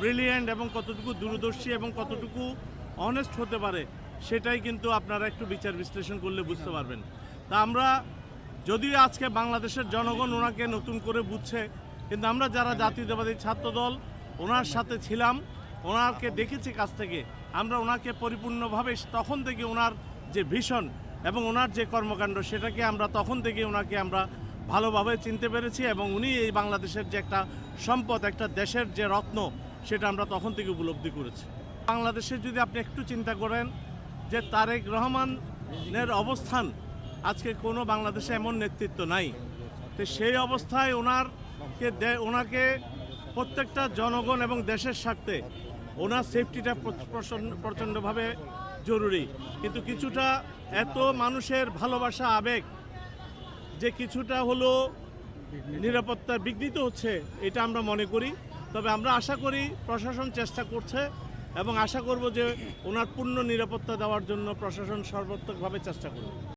Brilliant এবং কতটুকু দূরদর্শী এবং কতটুকু অনেস্ট হতে পারে সেটাই কিন্তু আপনারা একটু বিচার বিশ্লেষণ করলে বুঝতে পারবেন। তা আমরা যদিও আজকে বাংলাদেশের জনগণ ওনাকে নতুন করে বুঝছে, কিন্তু আমরা যারা জাতীয়তাবাদী ছাত্রদল ওনার সাথে ছিলাম, ওনাকে দেখেছি কাছ থেকে, আমরা ওনাকে পরিপূর্ণভাবে তখন থেকে ওনার যে ভিশন এবং ওনার যে কর্মকাণ্ড সেটাকে আমরা তখন থেকে ওনাকে আমরা ভালোভাবে চিনতে পেরেছি এবং উনি এই বাংলাদেশের যে একটা সম্পদ, একটা দেশের যে রত্ন, সেটা আমরা তখন থেকে উপলব্ধি করেছি। বাংলাদেশে যদি আপনি একটু চিন্তা করেন যে তারেক রহমানের অবস্থান, আজকে কোনো বাংলাদেশে এমন নেতৃত্ব নাই, তো সেই অবস্থায় ওনাকে প্রত্যেকটা জনগণ এবং দেশের স্বার্থে ওনার সেফটিটা প্রচণ্ডভাবে জরুরি। কিন্তু কিছুটা এত মানুষের ভালোবাসা, আবেগ যে কিছুটা হলো নিরাপত্তার বিঘ্নিত হচ্ছে, এটা আমরা মনে করি। তবে আমরা আশা করি প্রশাসন চেষ্টা করছে এবং আশা করব যে ওনার পূর্ণ নিরাপত্তা দেওয়ার জন্য প্রশাসন সর্বাত্মকভাবে চেষ্টা করবে।